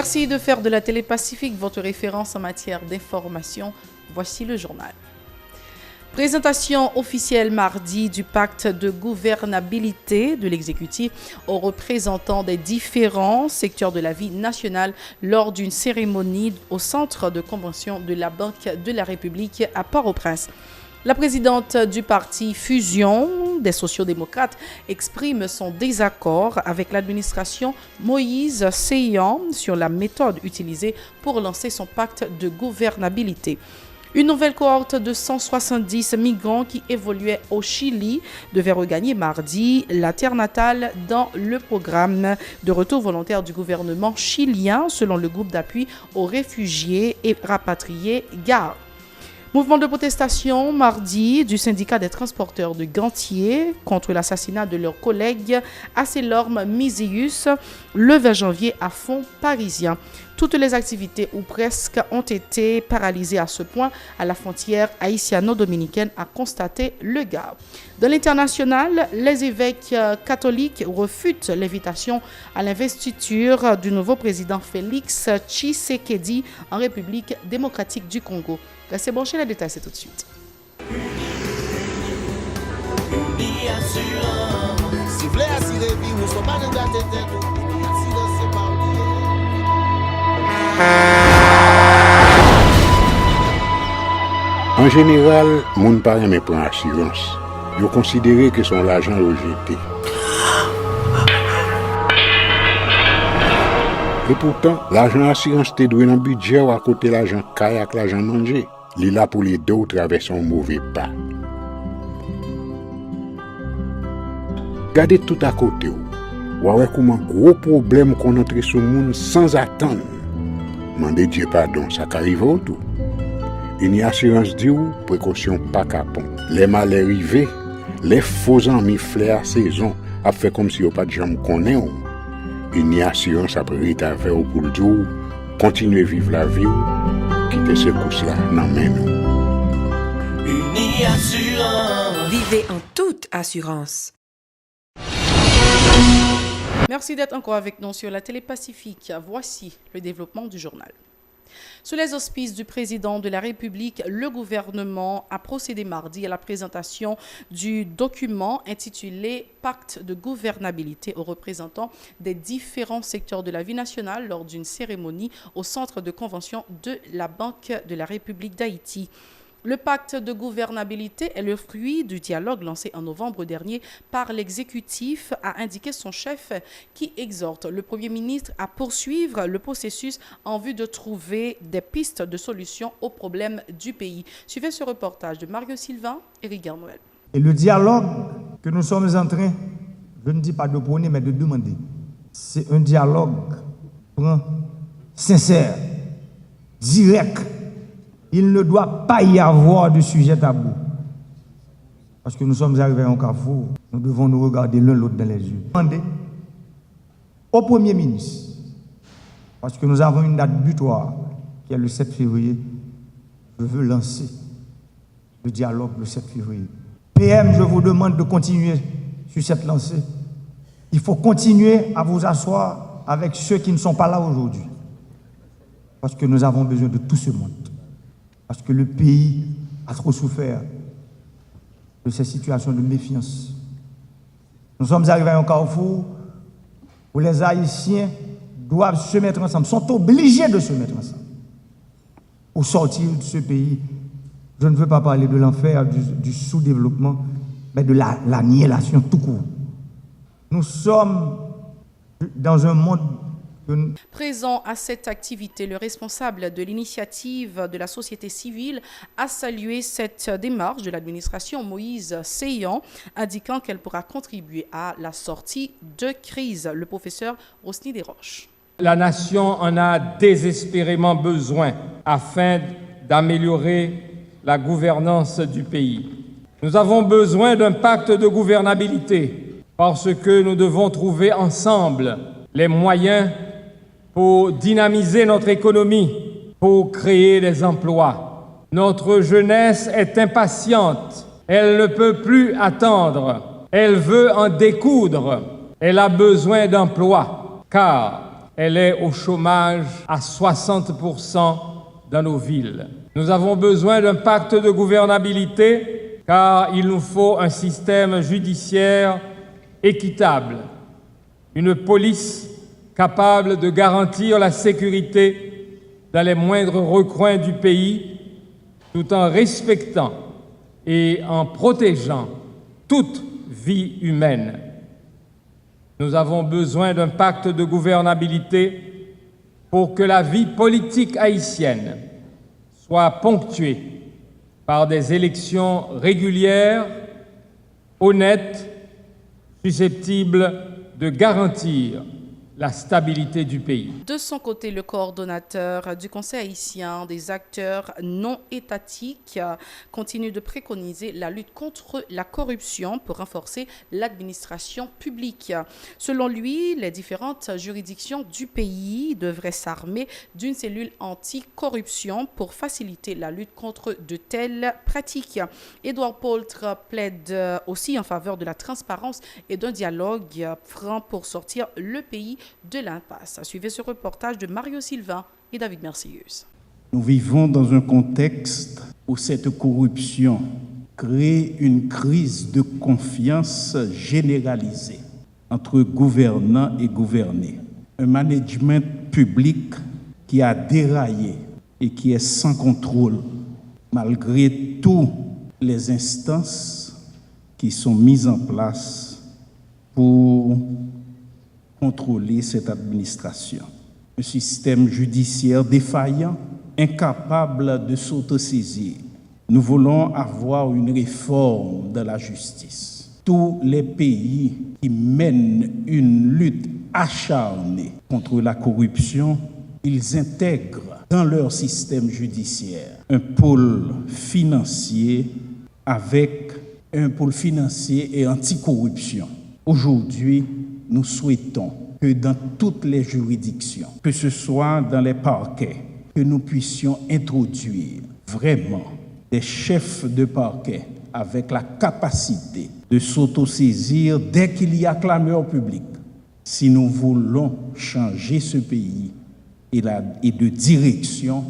Merci de faire de la Télé Pacifique votre référence en matière d'information. Voici le journal. Présentation officielle mardi du pacte de gouvernabilité de l'exécutif aux représentants des différents secteurs de la vie nationale lors d'une cérémonie au centre de convention de la Banque de la République à Port-au-Prince. La présidente du parti Fusion des sociaux-démocrates exprime son désaccord avec l'administration Moïse Séyan sur la méthode utilisée pour lancer son pacte de gouvernabilité. Une nouvelle cohorte de 170 migrants qui évoluaient au Chili devait regagner mardi la terre natale dans le programme de retour volontaire du gouvernement chilien, selon le groupe d'appui aux réfugiés et rapatriés GAR. Mouvement de protestation mardi du syndicat des transporteurs de Gantier contre l'assassinat de leur collègue Acélorme Miséus le 20 janvier à Fond parisien. Toutes les activités ou presque ont été paralysées à ce point à la frontière haïtiano-dominicaine, a constaté le GAR. Dans l'international, les évêques catholiques refutent l'invitation à l'investiture du nouveau président Félix Tshisekedi en République démocratique du Congo. Restez branchés, les détails c'est tout de suite. En général, moun pa reme pran assurance. Yo considéré que son l'argent rejeté. Et pourtant, l'argent assurance te doué dans budget ou à côté l'argent caille avec l'argent mangé. Li là pour les deux ou traverser un mauvais pas. Gardez tout à côté ou. Ouais comment gros problème qu'on entre sur monde sans attendre. Mandez Dieu pardon, ça qu'arrive au tout. Une assurance dit ou précaution pas capon. Les mal arrivés, les faux amis flair saison a fait comme si on pas de jambe connaît ou. Une assurance après rétaver au pour le jour, continuer vivre la vie ou quitter ce course là dans main nous. Uni Assurance. Vivez en toute assurance. Merci d'être encore avec nous sur la Télé Pacifique. Voici le développement du journal. Sous les auspices du président de la République, le gouvernement a procédé mardi à la présentation du document intitulé « Pacte de gouvernabilité » aux représentants des différents secteurs de la vie nationale lors d'une cérémonie au centre de convention de la Banque de la République d'Haïti. Le pacte de gouvernabilité est le fruit du dialogue lancé en novembre dernier par l'exécutif, a indiqué son chef, qui exhorte le Premier ministre à poursuivre le processus en vue de trouver des pistes de solutions aux problèmes du pays. Suivez ce reportage de Mario Sylvain et Rigueur Noël. Et le dialogue que nous sommes en train, je ne dis pas de prôner, mais de demander, c'est un dialogue sincère, direct. Il ne doit pas y avoir de sujet tabou. Parce que nous sommes arrivés à un carrefour, nous devons nous regarder l'un l'autre dans les yeux. Demandez au Premier ministre, parce que nous avons une date butoir, qui est le 7 février, je veux lancer le dialogue le 7 février. PM, je vous demande de continuer sur cette lancée. Il faut continuer à vous asseoir avec ceux qui ne sont pas là aujourd'hui. Parce que nous avons besoin de tout ce monde. Parce que le pays a trop souffert de ces situations de méfiance. Nous sommes arrivés à un carrefour où les Haïtiens doivent se mettre ensemble, sont obligés de se mettre ensemble pour sortir de ce pays. Je ne veux pas parler de l'enfer, du sous-développement, mais de l'annihilation tout court. Nous sommes dans un monde... Présent à cette activité, le responsable de l'initiative de la société civile a salué cette démarche de l'administration Moïse Séyan, indiquant qu'elle pourra contribuer à la sortie de crise. Le professeur Rosny Desroches. La nation en a désespérément besoin afin d'améliorer la gouvernance du pays. Nous avons besoin d'un pacte de gouvernabilité parce que nous devons trouver ensemble les moyens pour dynamiser notre économie, pour créer des emplois. Notre jeunesse est impatiente, elle ne peut plus attendre, elle veut en découdre, elle a besoin d'emplois, car Elle est au chômage à 60% dans nos villes. Nous avons besoin d'un pacte de gouvernabilité car il nous faut un système judiciaire équitable, une police capable de garantir la sécurité dans les moindres recoins du pays, tout en respectant et en protégeant toute vie humaine. Nous avons besoin d'un pacte de gouvernabilité pour que la vie politique haïtienne soit ponctuée par des élections régulières, honnêtes, susceptibles de garantir la stabilité du pays. De son côté, le coordonnateur du Conseil haïtien des acteurs non étatiques continue de préconiser la lutte contre la corruption pour renforcer l'administration publique. Selon lui, les différentes juridictions du pays devraient s'armer d'une cellule anti-corruption pour faciliter la lutte contre de telles pratiques. Édouard Poultre plaide aussi en faveur de la transparence et d'un dialogue franc pour sortir le pays de l'impasse. Suivez ce reportage de Mario Sylvain et David Mercieuse. Nous vivons dans un contexte où cette corruption crée une crise de confiance généralisée entre gouvernants et gouvernés. Un management public qui a déraillé et qui est sans contrôle, malgré toutes les instances qui sont mises en place pour contrôler cette administration. Un système judiciaire défaillant, incapable de s'autosaisir. Nous voulons avoir une réforme de la justice. Tous les pays qui mènent une lutte acharnée contre la corruption, ils intègrent dans leur système judiciaire un pôle financier et anticorruption. Aujourd'hui, nous souhaitons que dans toutes les juridictions, que ce soit dans les parquets, que nous puissions introduire vraiment des chefs de parquet avec la capacité de s'autosaisir dès qu'il y a clameur publique. Si nous voulons changer ce pays et de direction,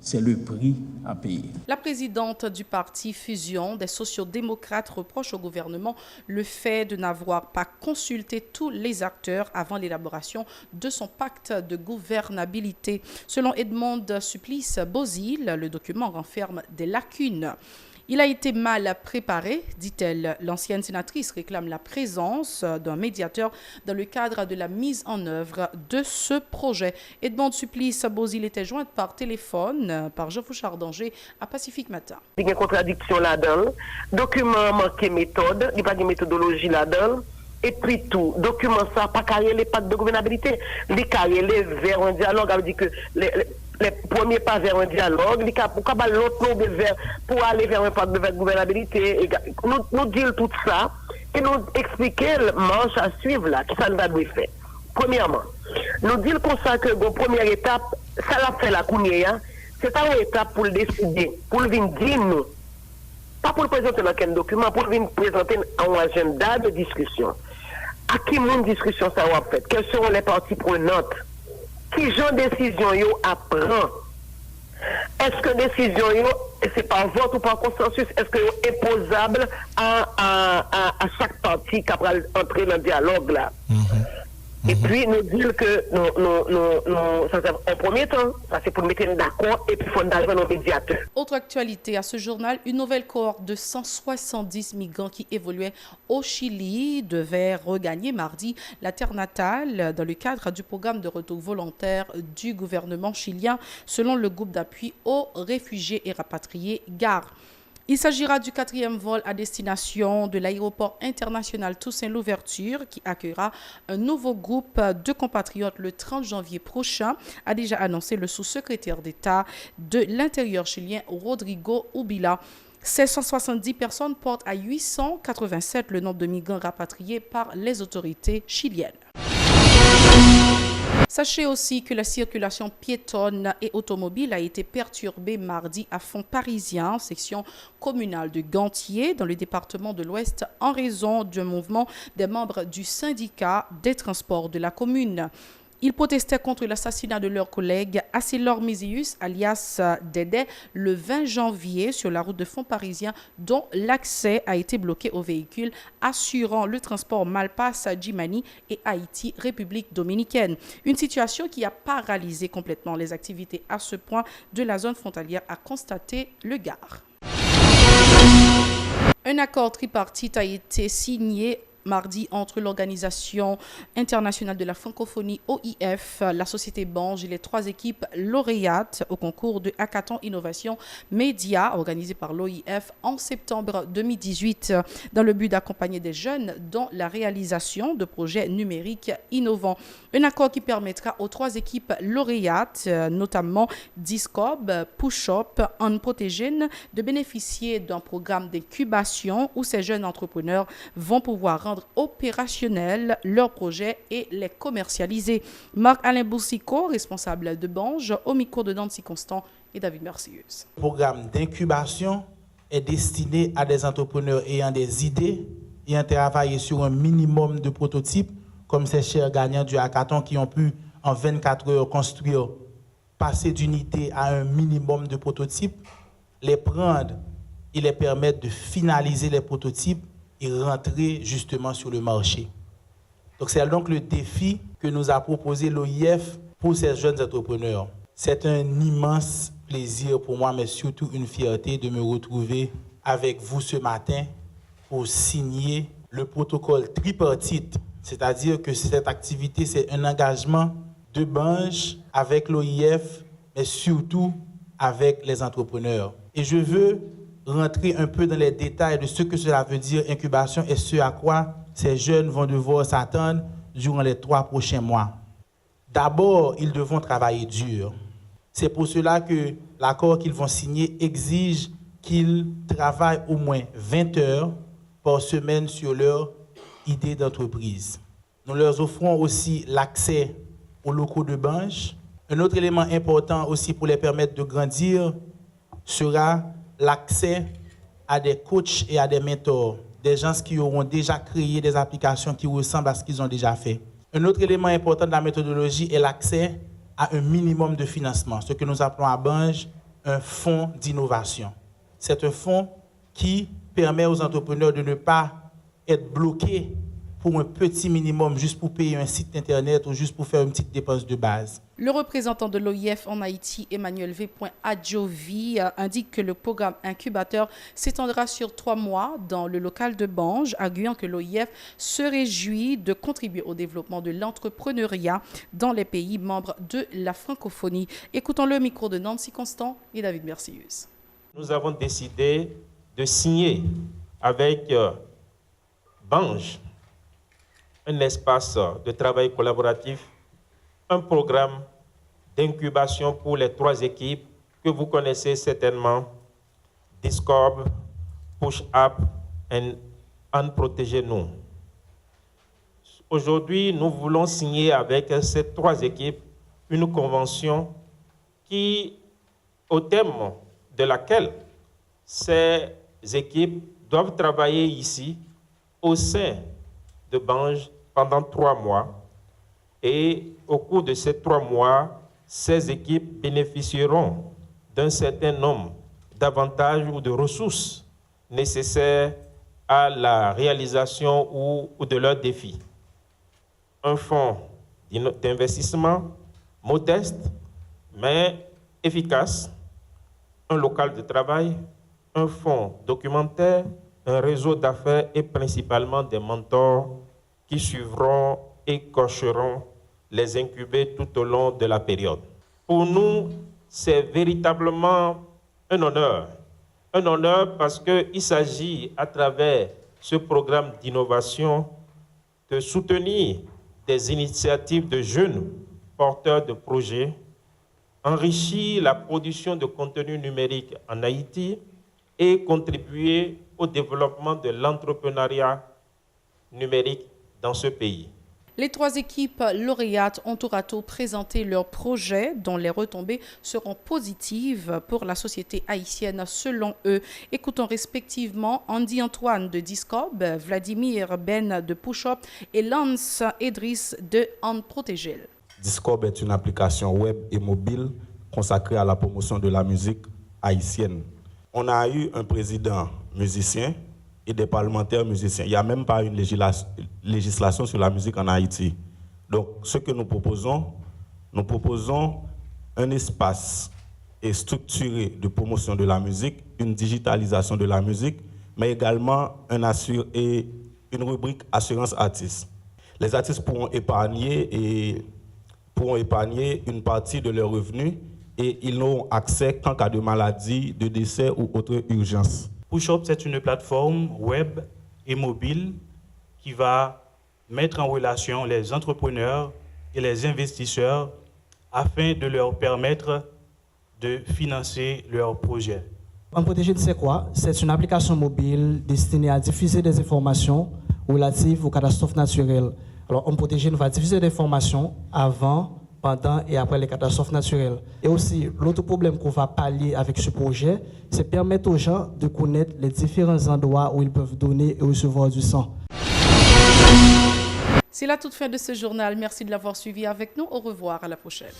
c'est le prix à payer. La présidente du parti Fusion des sociodémocrates reproche au gouvernement le fait de n'avoir pas consulté tous les acteurs avant l'élaboration de son pacte de gouvernabilité. Selon Edmond Supplice Bozil, le document renferme des lacunes. Il a été mal préparé, dit-elle. L'ancienne sénatrice réclame la présence d'un médiateur dans le cadre de la mise en œuvre de ce projet. Edmond Supplice Bozil était jointe par téléphone par Geoffroy Chardanger à Pacifique Matin. Il y a une contradiction là-dedans. Document manqué méthode, il n'y a pas de méthodologie là-dedans. Et puis tout, document ça, pas carré les pactes de gouvernabilité, les carré les vers un dialogue, ça veut dire que les premiers pas vers un dialogue, pourquoi l'autre pour aller vers un pacte de gouvernabilité, nous dire tout ça et nous expliquer le marche à suivre là, qui ça nous va faire. Premièrement, nous dire comme ça que la première étape, ça l'a fait la Kounia, c'est pas une étape pour le décider, pour le venir dire nous. Pas pour le présenter dans quel document, pour venir présenter un agenda de discussion. À qui mon discussion ça va faire? Quelles seront les parties prenantes? Qui genre de décision yo apprend? Est-ce que décision yo, c'est par vote ou par consensus, est-ce que est imposable à chaque partie qui va entrer dans le dialogue là? Et puis nous dire que ça c'est en premier temps, ça c'est pour nous mettre d'accord et puis il faut arriver nos médiateurs. Autre actualité à ce journal, une nouvelle cohorte de 170 migrants qui évoluaient au Chili devait regagner mardi la terre natale dans le cadre du programme de retour volontaire du gouvernement chilien, selon le groupe d'appui aux réfugiés et rapatriés GAR. Il s'agira du 4e vol à destination de l'aéroport international Toussaint Louverture qui accueillera un nouveau groupe de compatriotes le 30 janvier prochain, a déjà annoncé le sous-secrétaire d'État de l'Intérieur chilien Rodrigo Ubila. Ces 170 personnes portent à 887 le nombre de migrants rapatriés par les autorités chiliennes. Sachez aussi que la circulation piétonne et automobile a été perturbée mardi à Fond Parisien, section communale de Gantier, dans le département de l'Ouest, en raison d'un mouvement des membres du syndicat des transports de la commune. Ils protestaient contre l'assassinat de leur collègue Acélor Mézius, alias Dédé, le 20 janvier sur la route de fond parisien, dont l'accès a été bloqué aux véhicules assurant le transport Malpasse-Djimani et Haïti-République dominicaine. Une situation qui a paralysé complètement les activités à ce point de la zone frontalière, a constaté le Gard. Un accord tripartite a été signé mardi entre l'Organisation internationale de la francophonie OIF, la société Bange et les 3 équipes lauréates au concours de Hackathon Innovation Média organisé par l'OIF en septembre 2018 dans le but d'accompagner des jeunes dans la réalisation de projets numériques innovants. Un accord qui permettra aux 3 équipes lauréates, notamment Discob, Push-Up, Unprotégène, de bénéficier d'un programme d'incubation où ces jeunes entrepreneurs vont pouvoir rendre opérationnels leurs projets et les commercialiser. Marc-Alain Boussico, responsable de Bange, au micro de Nancy Constant et David Mercieuse. Le programme d'incubation est destiné à des entrepreneurs ayant des idées, ayant travaillé sur un minimum de prototypes, comme ces chers gagnants du hackathon qui ont pu en 24 heures construire, passer d'une idée à un minimum de prototypes, les prendre et les permettre de finaliser les prototypes et rentrer justement sur le marché. Donc c'est donc le défi que nous a proposé l'OIF pour ces jeunes entrepreneurs. C'est un immense plaisir pour moi, mais surtout une fierté de me retrouver avec vous ce matin pour signer le protocole tripartite. C'est-à-dire que cette activité, c'est un engagement de Bange avec l'OIF, mais surtout avec les entrepreneurs. Et je veux rentrer un peu dans les détails de ce que cela veut dire incubation et ce à quoi ces jeunes vont devoir s'attendre durant les 3 prochains mois. D'abord, ils devront travailler dur. C'est pour cela que l'accord qu'ils vont signer exige qu'ils travaillent au moins 20 heures par semaine sur leur idée d'entreprise. Nous leur offrons aussi l'accès aux locaux de Bange. Un autre élément important aussi pour les permettre de grandir sera l'accès à des coachs et à des mentors, des gens qui auront déjà créé des applications qui ressemblent à ce qu'ils ont déjà fait. Un autre élément important de la méthodologie est l'accès à un minimum de financement, ce que nous appelons à Bange un fonds d'innovation. C'est un fonds qui permet aux entrepreneurs de ne pas être bloqués pour un petit minimum, juste pour payer un site internet ou juste pour faire une petite dépense de base. Le représentant de l'OIF en Haïti, Emmanuel V. Adjovi, indique que le programme incubateur s'étendra sur 3 mois dans le local de Bange, arguant que l'OIF se réjouit de contribuer au développement de l'entrepreneuriat dans les pays membres de la francophonie. Écoutons le micro de Nancy Constant et David Mercieuse. Nous avons décidé de signer avec Bange un espace de travail collaboratif, un programme d'incubation pour les 3 équipes que vous connaissez certainement, Discob, Push Up et Unprotégez-nous. Aujourd'hui, nous voulons signer avec ces 3 équipes une convention au thème de laquelle ces équipes doivent travailler ici au sein de Bange pendant 3 mois. Et au cours de ces 3 mois, ces équipes bénéficieront d'un certain nombre d'avantages ou de ressources nécessaires à la réalisation ou de leurs défis. Un fonds d'investissement modeste, mais efficace, un local de travail, un fonds documentaire, un réseau d'affaires et principalement des mentors qui suivront et coacheront les incubés tout au long de la période. Pour nous, c'est véritablement un honneur. Un honneur parce qu'il s'agit, à travers ce programme d'innovation, de soutenir des initiatives de jeunes porteurs de projets, enrichir la production de contenu numérique en Haïti et contribuer au développement de l'entrepreneuriat numérique dans ce pays. Les 3 équipes lauréates ont tour à tour présenté leurs projets dont les retombées seront positives pour la société haïtienne selon eux. Écoutons respectivement Andy Antoine de Discob, Vladimir Ben de Push-Up et Lance Edris de Unprotégé. Discob est une application web et mobile consacrée à la promotion de la musique haïtienne. On a eu un président musicien et des parlementaires musiciens. Il n'y a même pas une législation sur la musique en Haïti. Donc, ce que nous proposons un espace structuré de promotion de la musique, une digitalisation de la musique, mais également une rubrique assurance artistes. Les artistes pourront épargner une partie de leurs revenus et ils n'auront accès qu'en cas de maladie, de décès ou autre urgence. Push-Up, c'est une plateforme web et mobile qui va mettre en relation les entrepreneurs et les investisseurs afin de leur permettre de financer leurs projets. On Protégé, c'est quoi? C'est une application mobile destinée à diffuser des informations relatives aux catastrophes naturelles. Alors, On Protégé va diffuser des informations avant, pendant et après les catastrophes naturelles. Et aussi, l'autre problème qu'on va pallier avec ce projet, c'est permettre aux gens de connaître les différents endroits où ils peuvent donner et recevoir du sang. C'est la toute fin de ce journal. Merci de l'avoir suivi avec nous. Au revoir, à la prochaine.